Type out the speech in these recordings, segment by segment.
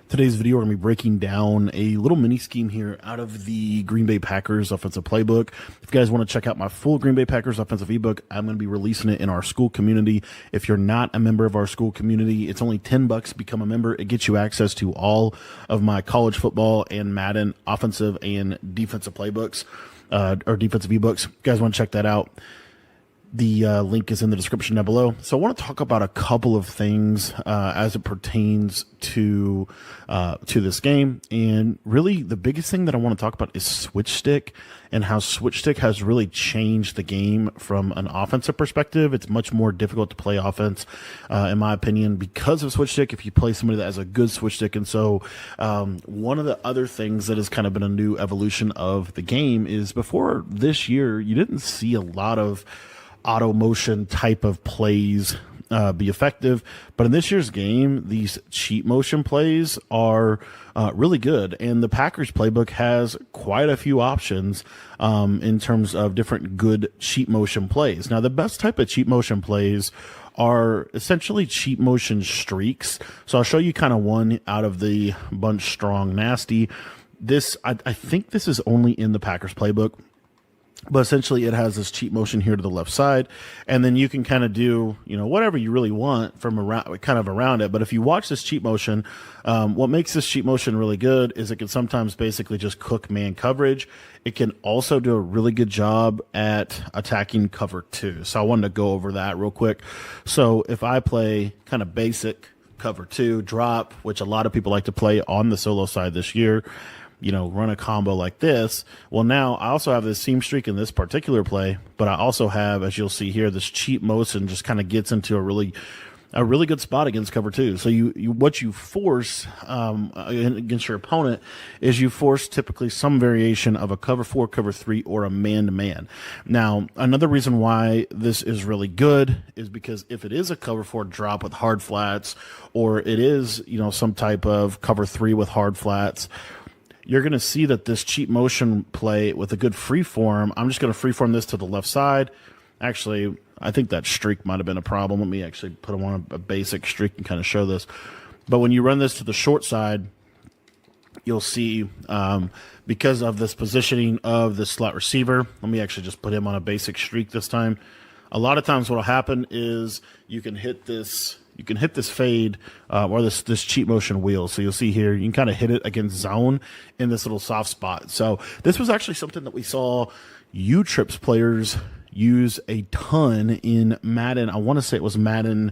Today's video, we're going to be breaking down a little mini scheme here out of the Green Bay Packers offensive playbook. If you guys want to check out my full Green Bay Packers offensive ebook, I'm going to be releasing it in our school community. If you're not a member of our school community, it's only $10 to become a member. It gets you access to all of my college football and Madden offensive and defensive playbooks, or defensive ebooks. If you guys want to check that out, the link is in the description down below. So I want to talk about a couple of things as it pertains to this game. And really the biggest thing that I want to talk about is switch stick and how switch stick has really changed the game from an offensive perspective. It's much more difficult to play offense, in my opinion, because of switch stick if you play somebody that has a good switch stick. And so one of the other things that has kind of been a new evolution of the game is before this year, you didn't see a lot of auto motion type of plays be effective, but in this year's game, these cheat motion plays are really good, and the Packers playbook has quite a few options in terms of different good cheat motion plays. Now, the best type of cheat motion plays are essentially cheat motion streaks. So I'll show you kind of one out of the bunch. Strong nasty. This I think this is only in the Packers playbook. But essentially, it has this cheat motion here to the left side, and then you can kind of do, whatever you really want from around it. But if you watch this cheat motion, what makes this cheat motion really good is it can sometimes basically just cook man coverage. It can also do a really good job at attacking cover two. So I wanted to go over that real quick. So if I play kind of basic cover two drop, which a lot of people like to play on the solo side this year, run a combo like this. Well, now I also have this seam streak in this particular play, but I also have, as you'll see here, this cheat motion just kind of gets into a really good spot against cover two. So what you force against your opponent is you force typically some variation of a cover four, cover three, or a man-to-man. Now, another reason why this is really good is because if it is a cover four drop with hard flats, or it is, some type of cover three with hard flats, you're going to see that this cheat motion play with a good free form, I'm just going to free form this to the left side. Actually, I think that streak might have been a problem. Let me actually put them on a basic streak and kind of show this. But when you run this to the short side, you'll see because of this positioning of the slot receiver, let me actually just put him on a basic streak this time. A lot of times what will happen is you can hit this fade or this cheat motion wheel. So you'll see here, you can kind of hit it against zone in this little soft spot. So this was actually something that we saw U-Trips players use a ton in Madden. I want to say it was Madden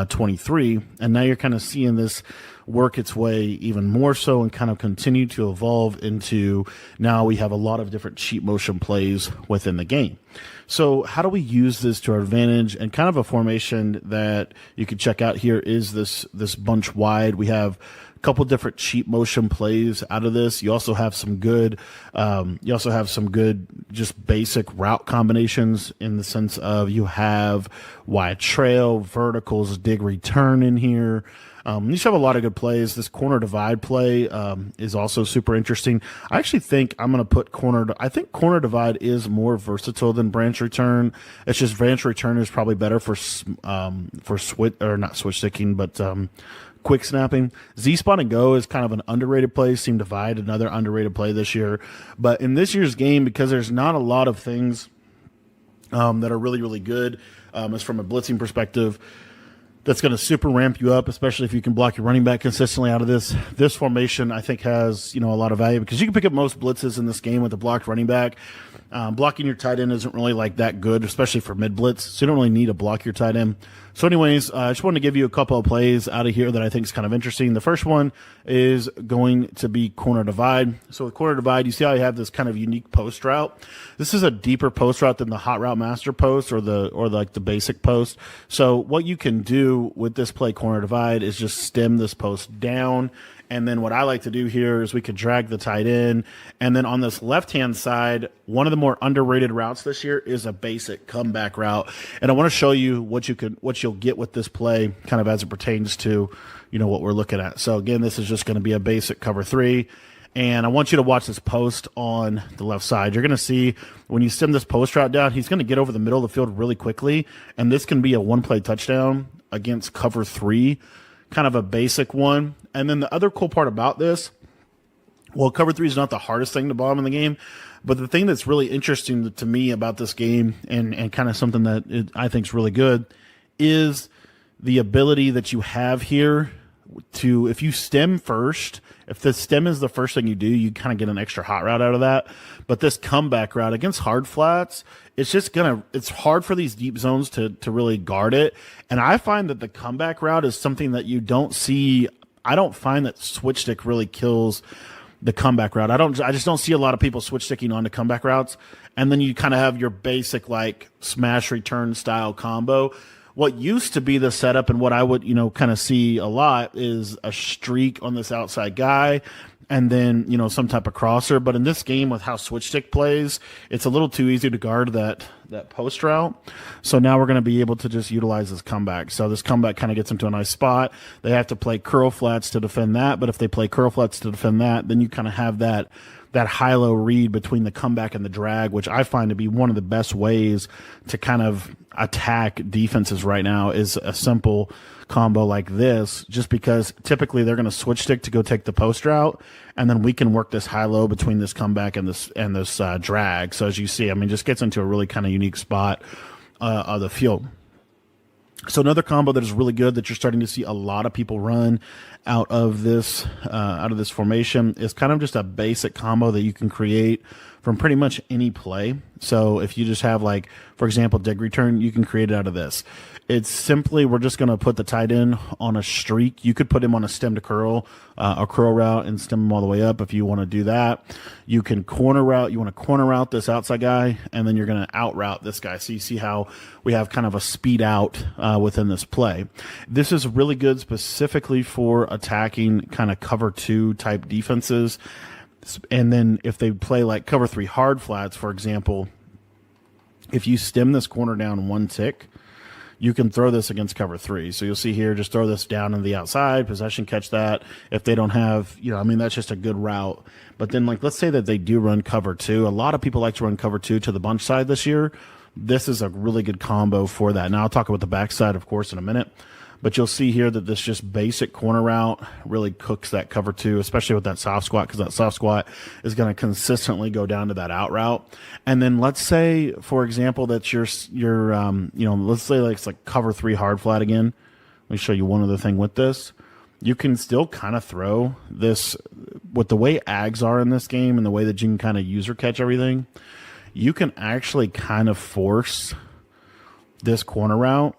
23. And now you're kind of seeing this work its way even more so and kind of continue to evolve into now we have a lot of different cheat motion plays within the game. So how do we use this to our advantage? And kind of a formation that you can check out here is this bunch wide. We have a couple different cheat motion plays out of this. You also have some good just basic route combinations in the sense of you have wide trail, verticals, dig return in here. You just have a lot of good plays. This corner divide play is also super interesting. I actually think I'm going to put I think corner divide is more versatile than branch return. It's just branch return is probably better for switch, or not switch sticking, but quick snapping. Z-spot and go is kind of an underrated play. Seam divide, another underrated play this year. But in this year's game, because there's not a lot of things that are really, really good as from a blitzing perspective, that's going to super ramp you up, especially if you can block your running back consistently out of this. This formation, I think, has a lot of value because you can pick up most blitzes in this game with a blocked running back. Blocking your tight end isn't really like that good, especially for mid blitz. So you don't really need to block your tight end. So anyways, I just wanted to give you a couple of plays out of here that I think is kind of interesting. The first one is going to be corner divide. So with corner divide, you see how you have this kind of unique post route. This is a deeper post route than the hot route master post or the basic post. So what you can do with this play corner divide is just stem this post down. And then what I like to do here is we could drag the tight end. And then on this left-hand side, one of the more underrated routes this year is a basic comeback route. And I want to show you what you'll get with this play kind of as it pertains to, what we're looking at. So again, this is just going to be a basic cover three. And I want you to watch this post on the left side. You're going to see when you stem this post route down, he's going to get over the middle of the field really quickly. And this can be a one-play touchdown against cover three kind of a basic one. And then the other cool part about this, well, cover three is not the hardest thing to bomb in the game, but the thing that's really interesting to me about this game, and kind of something that I think is really good, is the ability that you have here to, if you stem first, if the stem is the first thing you do, you kind of get an extra hot route out of that. But this comeback route against hard flats, it's hard for these deep zones to really guard it. And I find that the comeback route is something that you don't see. I don't find that switch stick really kills the comeback route. I just don't see a lot of people switch sticking onto comeback routes. And then you kind of have your basic like smash return style combo. What used to be the setup, and what I would, kind of see a lot, is a streak on this outside guy and then, some type of crosser. But in this game, with how switch stick plays, it's a little too easy to guard that post route. So now we're going to be able to just utilize this comeback. So this comeback kind of gets into a nice spot. They have to play curl flats to defend that. But if they play curl flats to defend that, then you kind of have that high-low read between the comeback and the drag, which I find to be one of the best ways to kind of attack defenses right now, is a simple combo like this, just because typically they're going to switch stick to go take the post route, and then we can work this high-low between this comeback and this drag. So as you see, just gets into a really kind of unique spot of the field. So another combo that is really good that you're starting to see a lot of people run out of this formation is kind of just a basic combo that you can create from pretty much any play. So if you just have, like, for example, dig return, you can create it out of this. It's simply, we're just going to put the tight end on a streak. You could put him on a stem to curl, a curl route, and stem him all the way up if you want to do that. You can corner route. You want to corner route this outside guy, and then you're going to out route this guy. So you see how we have kind of a speed out within this play. This is really good specifically for attacking kind of cover two type defenses. And then if they play like cover three hard flats, for example, if you stem this corner down one tick, you can throw this against cover three. So you'll see here, just throw this down on the outside, possession, catch that. If they don't have, that's just a good route. But then, like, let's say that they do run cover two. A lot of people like to run cover two to the bunch side this year. This is a really good combo for that. Now I'll talk about the backside, of course, in a minute. But you'll see here that this just basic corner route really cooks that cover two, especially with that soft squat, because that soft squat is going to consistently go down to that out route. And then let's say, for example, that let's say like it's like cover three hard flat again. Let me show you one other thing with this. You can still kind of throw this with the way ags are in this game and the way that you can kind of user catch everything. You can actually kind of force this corner route.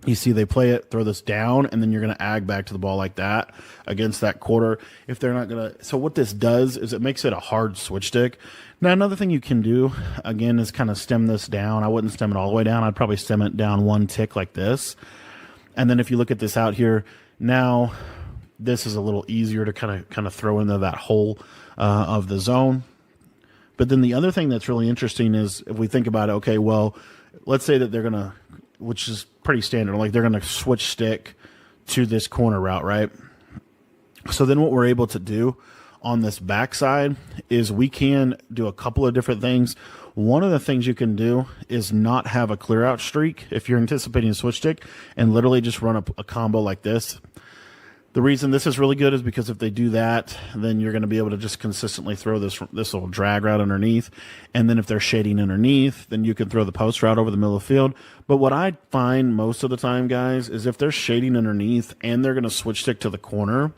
You see they play it, throw this down, and then you're going to ag back to the ball like that against that quarter. If they're not going to, so what this does is it makes it a hard switch stick. Now, another thing you can do, again, is kind of stem this down. I wouldn't stem it all the way down. I'd probably stem it down one tick like this. And then if you look at this out here, now this is a little easier to kind of throw into that hole of the zone. But then the other thing that's really interesting is if we think about it, okay, well, let's say that they're going to, which is pretty standard, like they're going to switch stick to this corner route, right? So then what we're able to do on this backside is we can do a couple of different things. One of the things you can do is not have a clear out streak if you're anticipating a switch stick, and literally just run a combo like this. The reason this is really good is because if they do that, then you're going to be able to just consistently throw this little drag route underneath. And then if they're shading underneath, then you can throw the post route over the middle of the field. But what I find most of the time, guys, is if they're shading underneath and they're going to switch stick to the corner,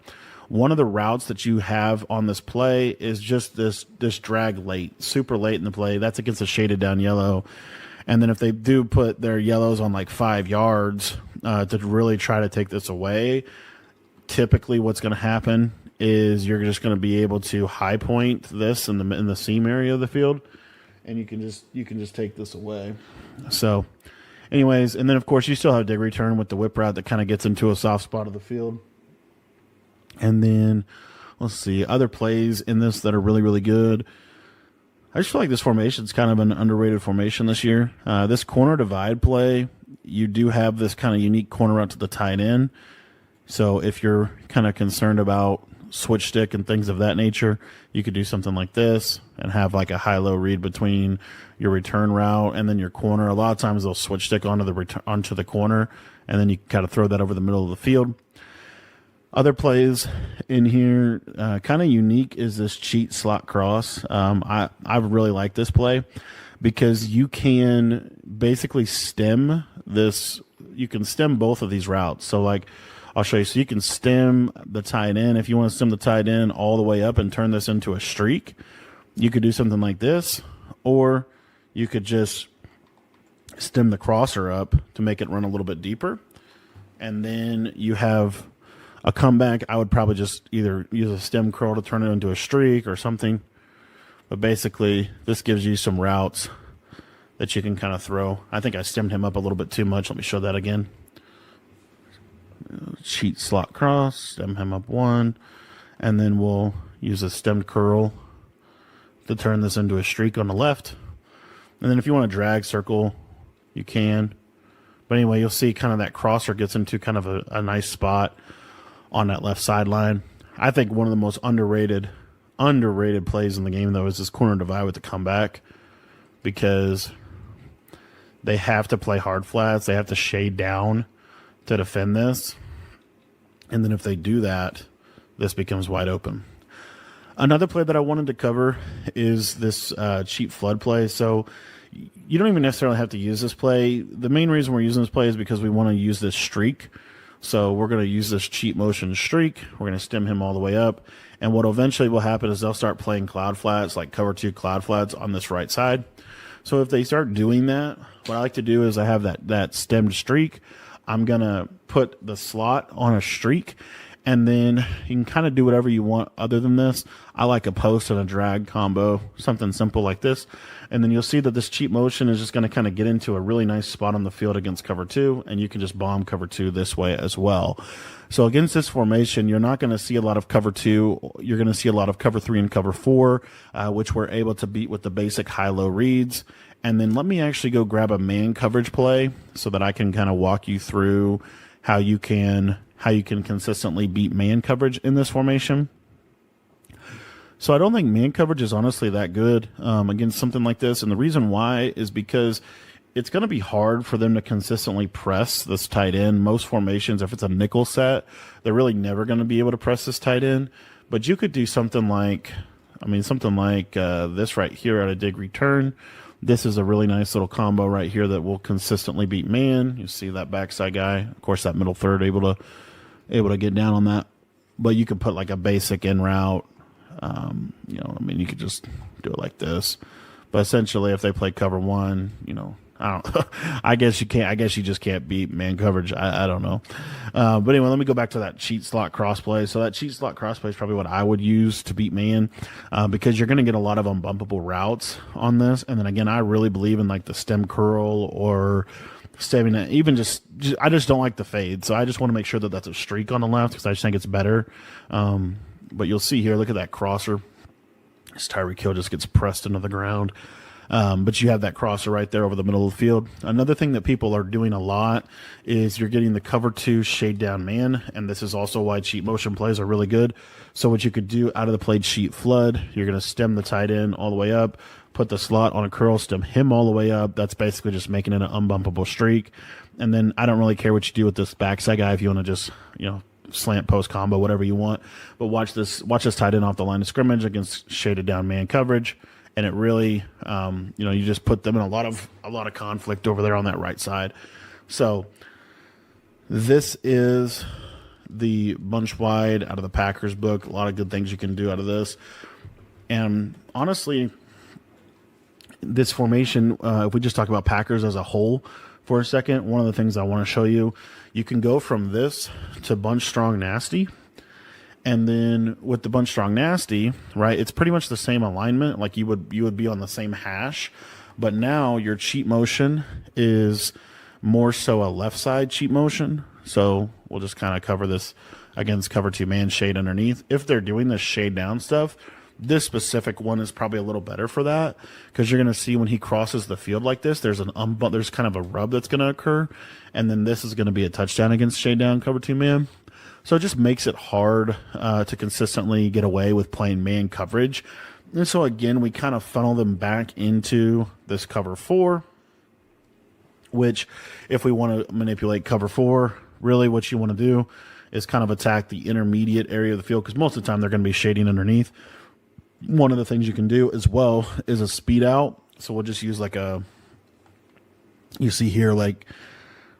one of the routes that you have on this play is just this drag late, super late in the play. That's against a shaded down yellow. And then if they do put their yellows on like 5 yards to really try to take this away, typically what's going to happen is you're just going to be able to high point this in the seam area of the field, and you can just take this away. So anyways, and then of course you still have dig return with the whip route that kind of gets into a soft spot of the field. And then let's see other plays in this that are really, really good. I just feel like this formation is kind of an underrated formation this year. This corner divide play, you do have this kind of unique corner route to the tight end. So if you're kind of concerned about switch stick and things of that nature, you could do something like this and have like a high-low read between your return route and then your corner. A lot of times they'll switch stick onto the corner, and then you kind of throw that over the middle of the field. Other plays in here, kind of unique, is this cheat slot cross. I really like this play because you can basically stem this. You can stem both of these routes. So like, I'll show you. So you can stem the tight end. If you want to stem the tight end all the way up and turn this into a streak, you could do something like this, or you could just stem the crosser up to make it run a little bit deeper. And then you have a comeback. I would probably just either use a stem curl to turn it into a streak or something. But basically, this gives you some routes that you can kind of throw. I think I stemmed him up a little bit too much. Let me show that again. Cheat slot cross, stem him up one, and then we'll use a stemmed curl to turn this into a streak on the left. And then if you want to drag circle, you can. But anyway, you'll see kind of that crosser gets into kind of a nice spot on that left sideline. I think one of the most underrated plays in the game, though, is this corner divide with the comeback, because they have to play hard flats. They have to shade down to defend this. And then if they do that, this becomes wide open. Another play that I wanted to cover is this cheat flood play. So you don't even necessarily have to use this play. The main reason we're using this play is because we want to use this streak. So we're going to use this cheat motion streak. We're going to stem him all the way up. And what eventually will happen is they'll start playing cloud flats, like cover two cloud flats on this right side. So if they start doing that, what I like to do is I have that stemmed streak. I'm going to put the slot on a streak, and then you can kind of do whatever you want other than this. I like a post and a drag combo, something simple like this. And then you'll see that this cheat motion is just going to kind of get into a really nice spot on the field against cover two, and you can just bomb cover two this way as well. So against this formation, you're not going to see a lot of cover two. You're going to see a lot of cover three and cover four, which we're able to beat with the basic high-low reads. And then let me actually go grab a man coverage play so that I can kind of walk you through how you can consistently beat man coverage in this formation. So I don't think man coverage is honestly that good against something like this. And the reason why is because it's going to be hard for them to consistently press this tight end. Most formations, if it's a nickel set, they're really never going to be able to press this tight end. But you could do something like, this right here at a dig return. This is a really nice little combo right here that will consistently beat man. You see that backside guy, of course, that middle third able to get down on that. But you could put like a basic in route. You could just do it like this. But essentially, if they play cover one, I don't. I guess you can't. I guess you just can't beat man coverage. I don't know. But anyway, let me go back to that cheat slot crossplay. So that cheat slot crossplay is probably what I would use to beat man, because you're going to get a lot of unbumpable routes on this. And then again, I really believe in like the stem curl or stemming it. Even just I just don't like the fade. So I just want to make sure that that's a streak on the left because I just think it's better. But you'll see here. Look at that crosser. This Tyreek Hill just gets pressed into the ground. But you have that crosser right there over the middle of the field. Another thing that people are doing a lot is you're getting the cover two shade down man, and this is also why cheat motion plays are really good. So what you could do out of the played cheat flood, you're going to stem the tight end all the way up, put the slot on a curl, stem him all the way up. That's basically just making it an unbumpable streak. And then I don't really care what you do with this backside guy if you want to just, slant post combo, whatever you want. But watch this tight end off the line of scrimmage against shaded down man coverage. And it really, you just put them in a lot of conflict over there on that right side. So this is the bunch wide out of the Packers book. A lot of good things you can do out of this. And honestly, this formation, if we just talk about Packers as a whole for a second, one of the things I want to show you, you can go from this to bunch strong nasty. And then with the bunch strong nasty, right, it's pretty much the same alignment. Like you would be on the same hash, but now your cheat motion is more so a left side cheat motion. So we'll just kind of cover this against cover two man shade underneath. If they're doing this shade down stuff, this specific one is probably a little better for that, because you're going to see when he crosses the field like this, there's there's kind of a rub that's going to occur, and then this is going to be a touchdown against shade down cover two man. So it just makes it hard to consistently get away with playing man coverage. And so again, we kind of funnel them back into this cover four. which if we want to manipulate cover 4, really what you want to do is kind of attack the intermediate area of the field, because most of the time they're going to be shading underneath. One of the things you can do as well is a speed out. So we'll just use like a, you see here, like,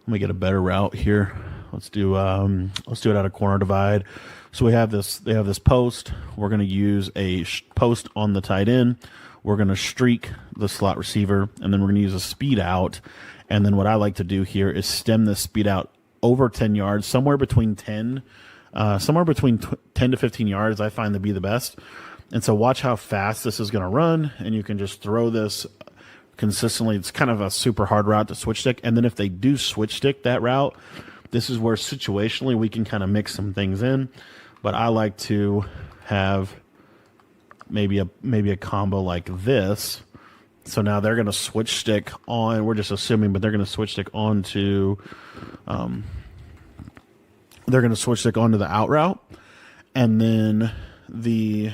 let me get a better route here. Let's do it out of corner divide. So we have this, they have this post. We're going to use a post on the tight end. We're going to streak the slot receiver, and then we're going to use a speed out. And then what I like to do here is stem this speed out over 10 yards, somewhere between 10 to 15 yards, I find to be the best. And so watch how fast this is going to run, and you can just throw this consistently. It's kind of a super hard route to switch stick. And then if they do switch stick that route, this is where situationally we can kind of mix some things in. But I like to have maybe a combo like this. So now they're going to switch stick on, we're just assuming, but they're going to switch stick onto the out route. And then the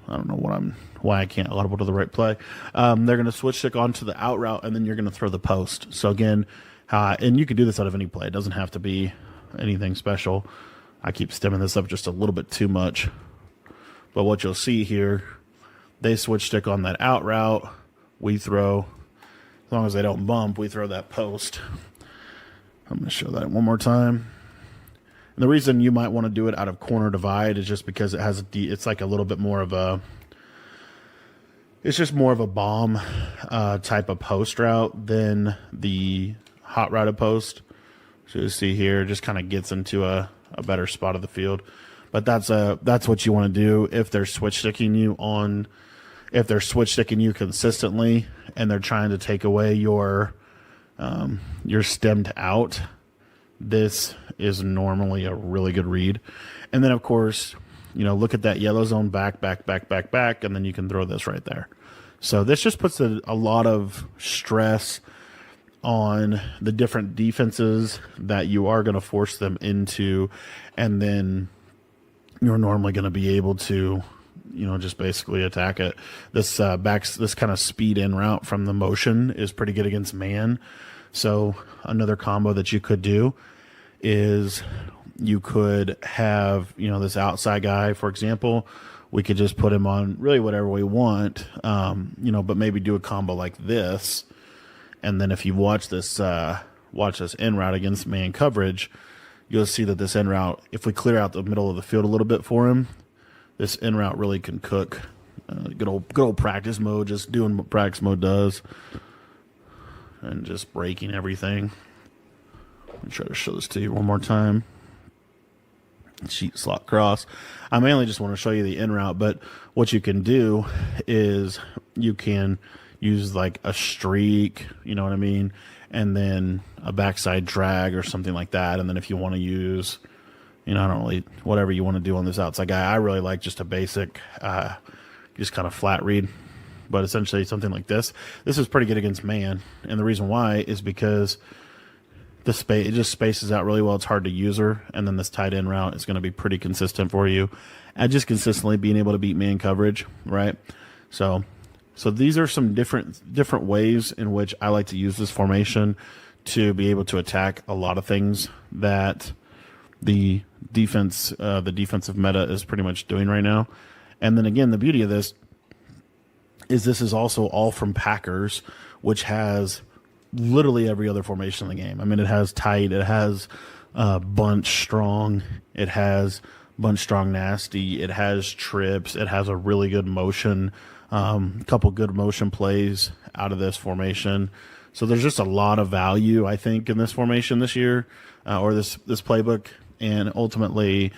I don't know why I can't audible to the right play. They're going to switch stick onto the out route, and then you're going to throw the post. So again, and you can do this out of any play. It doesn't have to be anything special. I keep stemming this up just a little bit too much. But what you'll see here, they switch stick on that out route. We throw, as long as they don't bump, we throw that post. I'm going to show that one more time. And the reason you might want to do it out of corner divide is just because it has it's like a little bit more of a, it's just more of a bomb type of post route than the hot routed post. So you see here, it just kind of gets into a better spot of the field. But that's what you want to do if they're switch sticking you on, if they're switch sticking you consistently and they're trying to take away your stemmed out. This is normally a really good read. And then of course, look at that yellow zone, back, and then you can throw this right there. So this just puts a lot of stress on the different defenses that you are going to force them into, and then you're normally going to be able to, just basically attack it. This this kind of speed in route from the motion is pretty good against man. So another combo that you could do is you could have, this outside guy, for example, we could just put him on really whatever we want, but maybe do a combo like this. And then if you watch this in route against man coverage, you'll see that this in route, if we clear out the middle of the field a little bit for him, this in route really can cook. Good old practice mode, just doing what practice mode does. And just breaking everything. Let me try to show this to you one more time. Sheet slot cross. I mainly just want to show you the in route, but what you can do is you can use like a streak, you know what I mean? And then a backside drag or something like that. And then if you want to use, I don't really, whatever you want to do on this outside guy, I really like just a basic, just kind of flat read. But essentially something like this. This is pretty good against man. And the reason why is because it just spaces out really well. It's hard to use her. And then this tight end route is going to be pretty consistent for you. And just consistently being able to beat man coverage, right? So these are some different ways in which I like to use this formation to be able to attack a lot of things that the defensive meta is pretty much doing right now. And then again, the beauty of this is also all from Packers, which has literally every other formation in the game. I mean, it has tight, it has bunch strong, it has bunch strong nasty, it has trips, it has a really good motion, couple good motion plays out of this formation. So there's just a lot of value, I think, in this formation this year, or this playbook, and ultimately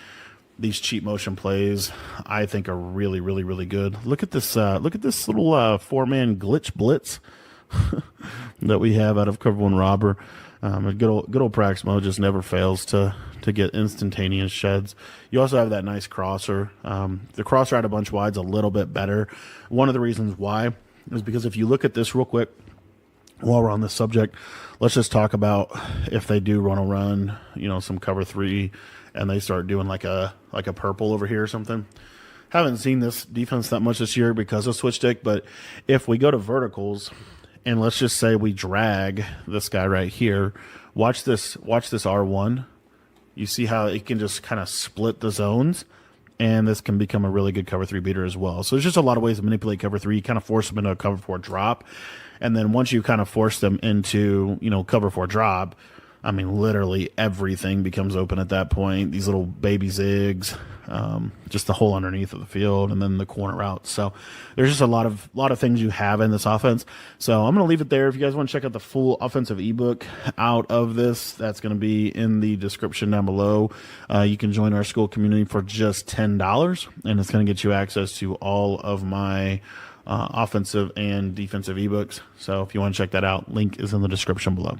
these cheap motion plays, I think, are really, really, really good. Look at this little four-man glitch blitz that we have out of Cover One Robber. A good old practice mode just never fails to get instantaneous sheds. You also have that nice crosser. The crosser out of bunch wide's a little bit better. One of the reasons why is because if you look at this real quick, while we're on this subject, let's just talk about if they do run, some cover 3, and they start doing like a purple over here or something. Haven't seen this defense that much this year because of switch stick, but if we go to verticals And let's just say we drag this guy right here. Watch this R1. You see how it can just kind of split the zones, and this can become a really good cover 3 beater as well. So there's just a lot of ways to manipulate cover 3. You kind of force them into a cover 4 drop, and then once you kind of force them into, you know, cover 4 drop, I mean, literally everything becomes open at that point. These little baby zigs, just the whole underneath of the field, and then the corner routes. So there's just a lot of things you have in this offense. So I'm going to leave it there. If you guys want to check out the full offensive ebook out of this, that's going to be in the description down below. You can join our school community for just $10, and it's going to get you access to all of my offensive and defensive ebooks. So if you want to check that out, link is in the description below.